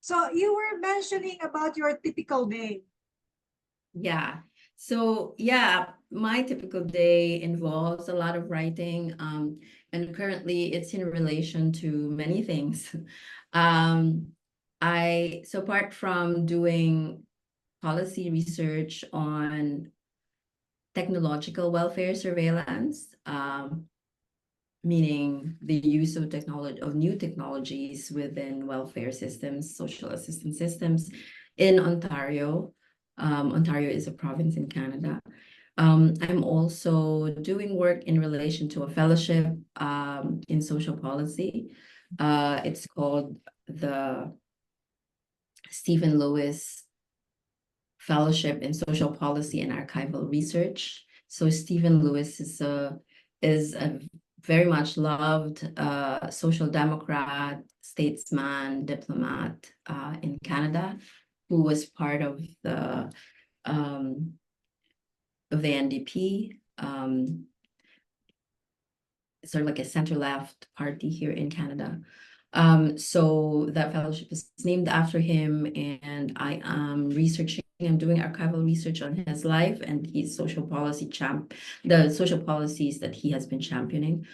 So you were mentioning about your typical day. Yeah. So yeah, my typical day involves a lot of writing, and currently it's in relation to many things. So apart from doing policy research on technological welfare surveillance, meaning the use of new technologies within welfare systems, social assistance systems in Ontario. Ontario is a province in Canada. I'm also doing work in relation to a fellowship in social policy. It's called the Stephen Lewis Fellowship in Social Policy and Archival Research. So Stephen Lewis is a very much loved social democrat, statesman, diplomat in Canada, who was part of the NDP, sort of like a center-left party here in Canada. So that fellowship is named after him, and I am I'm doing archival research on his life and his social policy the social policies that he has been championing.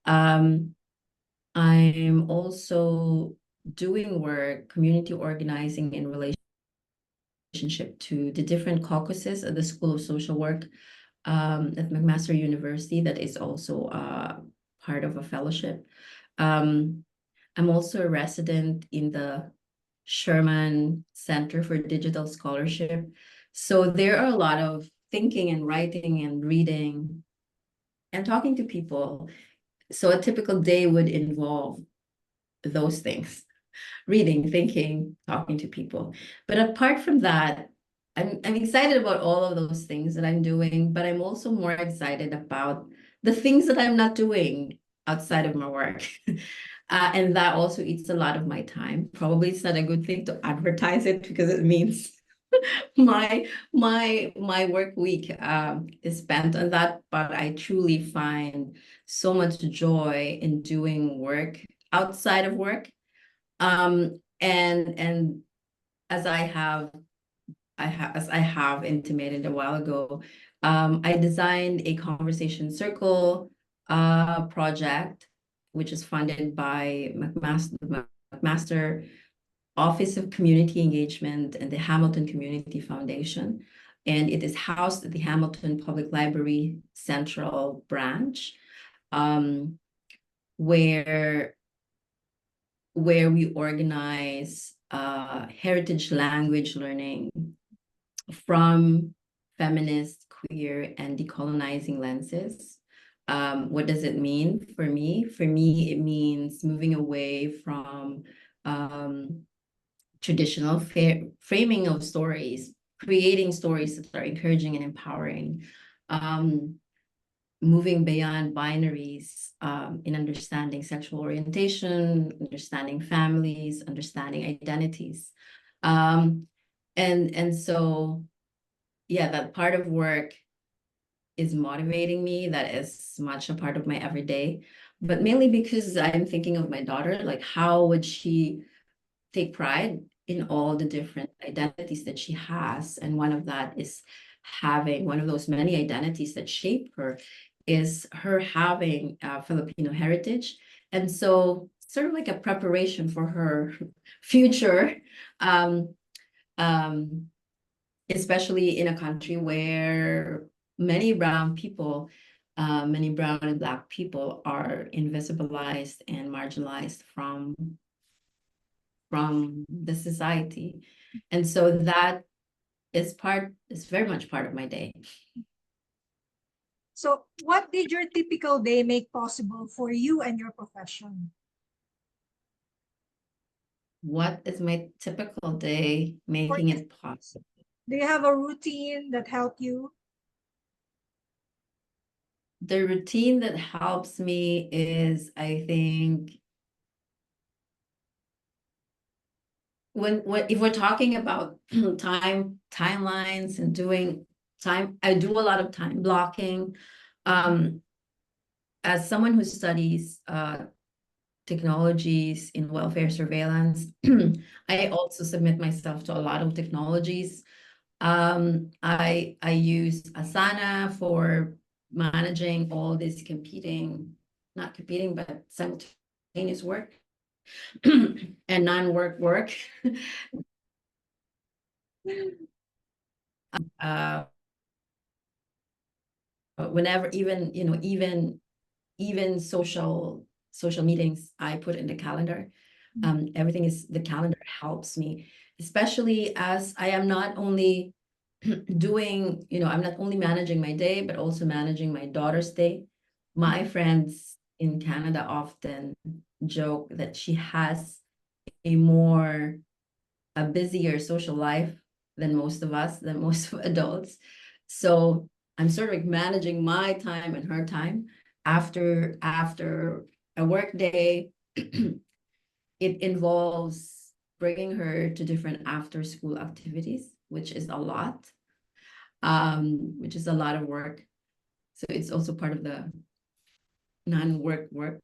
I'm also doing work, community organizing in relationship to the different caucuses at the School of Social Work at McMaster University that is also part of a fellowship. I'm also a resident in the Sherman Center for Digital Scholarship. So there are a lot of thinking and writing and reading and talking to people. So a typical day would involve those things: reading, thinking, talking to people. But apart from that, I'm excited about all of those things that I'm doing, but I'm also more excited about the things that I'm not doing outside of my work. And that also eats a lot of my time. Probably it's not a good thing to advertise it because it means my work week is spent on that, but I truly find so much joy in doing work outside of work. And as I have intimated a while ago, I designed a conversation circle project, which is funded by McMaster Office of Community Engagement and the Hamilton Community Foundation. And it is housed at the Hamilton Public Library Central Branch, where we organize heritage language learning from feminist, queer, and decolonizing lenses. What does it mean for me? For me, it means moving away from traditional framing of stories, creating stories that are encouraging and empowering, moving beyond binaries in understanding sexual orientation, understanding families, understanding identities. And so, yeah, that part of work is motivating me. That is much a part of my everyday, but mainly because I'm thinking of my daughter, like how would she take pride in all the different identities that she has? And one of that is having one of those many identities that shape her is her having Filipino heritage. And so sort of like a preparation for her future, um, um, especially in a country where many brown people, many brown and Black people are invisibilized and marginalized from the society. And so that is very much part of my day. So what did your typical day make possible for you and your profession? What is my typical day making it possible? Do you have a routine that helped you? The routine that helps me is, I think, if we're talking about timelines and doing time, I do a lot of time blocking. As someone who studies technologies in welfare surveillance. I also submit myself to a lot of technologies. I use Asana for managing all this not competing, but simultaneous work and non-work work. uh, Whenever, even social meetings, I put in the calendar. The calendar helps me, especially as I am not only doing, I'm not only managing my day, but also managing my daughter's day. My friends in Canada often joke that she has a busier social life than most of us, than most adults. So I'm sort of managing my time and her time after a work day. It involves bringing her to different after school activities, which is a lot, which is a lot of work. So it's also part of the non-work work.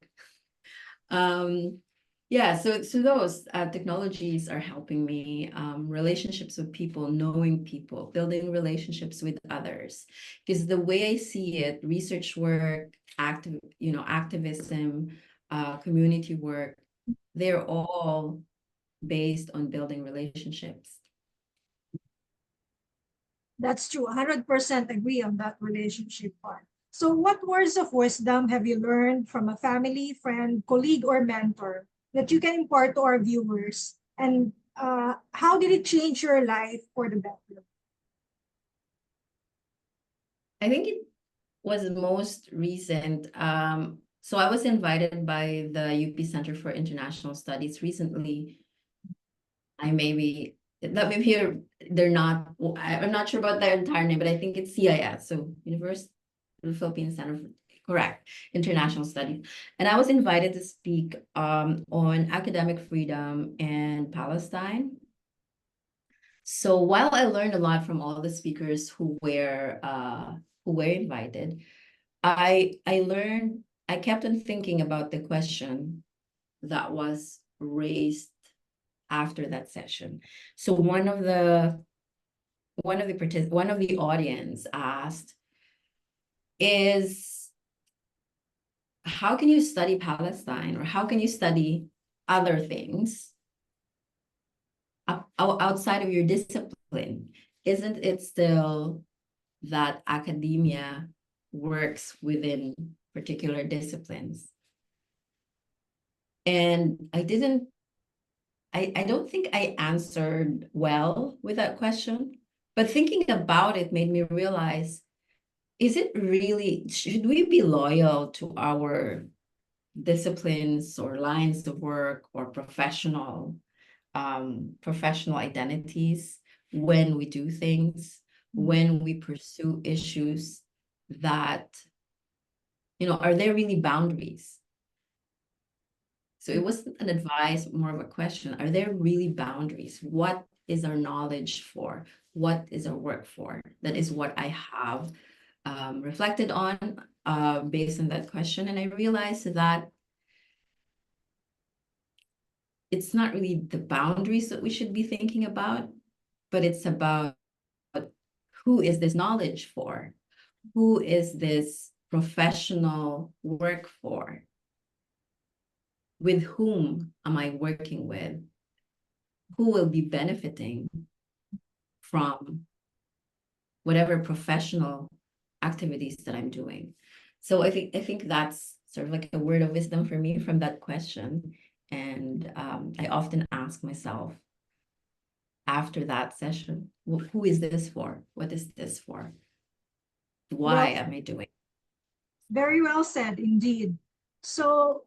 Yeah, so those technologies are helping me, relationships with people, knowing people, building relationships with others. Because the way I see it, research work, activism, community work, they're all based on building relationships. That's true. 100% agree on that relationship part. So what words of wisdom have you learned from a family, friend, colleague, or mentor that you can impart to our viewers? And how did it change your life for the better? I think it was most recent. So I was invited by the UP Center for International Studies recently. I'm not sure about their entire name, but I think it's CIS, so University of the Philippine Center for, correct, International Studies. And I was invited to speak on academic freedom and Palestine. So while I learned a lot from all the speakers who were invited, I kept on thinking about the question that was raised after that session. So one of the audience asked, is how can you study Palestine, or how can you study other things outside of your discipline? Isn't it still that academia works within particular disciplines? And I don't think I answered well with that question, but thinking about it made me realize, should we be loyal to our disciplines or lines of work or professional identities when we do things, when we pursue issues that, are there really boundaries? So it wasn't an advice, more of a question. Are there really boundaries? What is our knowledge for? What is our work for? That is what I have reflected on based on that question. And I realized that it's not really the boundaries that we should be thinking about, but it's about who is this knowledge for? Who is this professional work for? With whom am I working with? Who will be benefiting from whatever professional activities that I'm doing? So I think that's sort of like a word of wisdom for me from that question. And I often ask myself after that session, who is this for? What is this for? Why am I doing? Very well said, indeed. So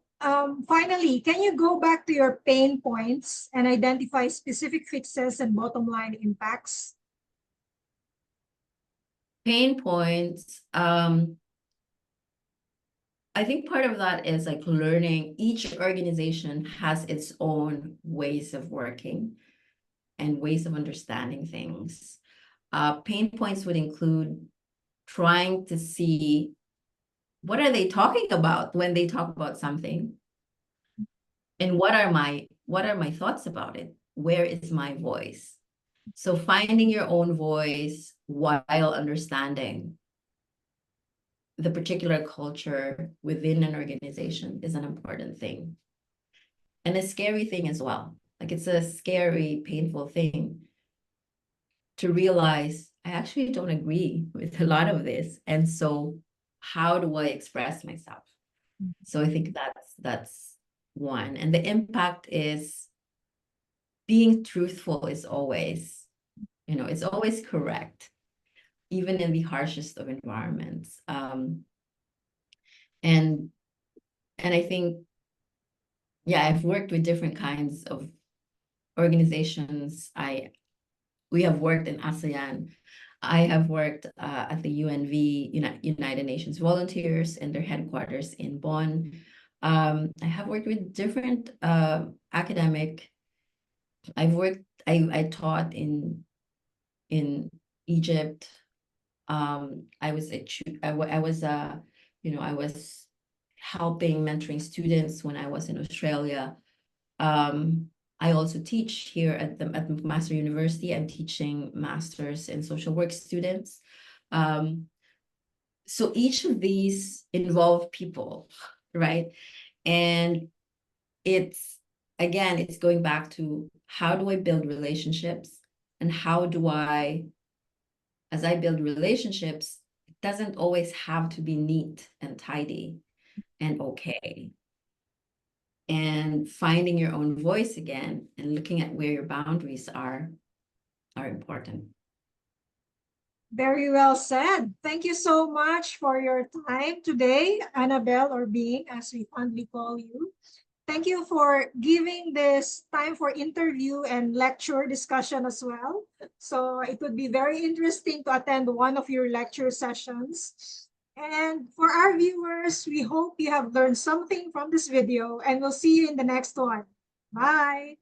finally, can you go back to your pain points and identify specific fixes and bottom line impacts? Pain points. I think part of that is like learning. Each organization has its own ways of working and ways of understanding things. Pain points would include trying to see what are they talking about when they talk about something. And what are my thoughts about it? Where is my voice? So finding your own voice while understanding the particular culture within an organization is an important thing. And a scary thing as well. Like it's a scary, painful thing to realize I actually don't agree with a lot of this. And so how do I express myself? So I think that's one. And the impact is being truthful is always, it's always correct, even in the harshest of environments. And I think, yeah, I've worked with different kinds of organizations. We have worked in ASEAN. I have worked at the UNV, United Nations Volunteers, and their headquarters in Bonn. I have worked with different academic. I taught in Egypt. I was I was helping mentoring students when I was in Australia. I also teach here at McMaster University. I'm teaching masters in social work students. So each of these involve people, right? And it's going back to how do I build relationships, and how do as I build relationships, it doesn't always have to be neat and tidy and okay. And finding your own voice again and looking at where your boundaries are important. Very well said. Thank you so much for your time today, Anabelle, or Being, as we fondly call you. Thank you for giving this time for interview and lecture discussion as well. So it would be very interesting to attend one of your lecture sessions. And for our viewers, we hope you have learned something from this video, and we'll see you in the next one. Bye.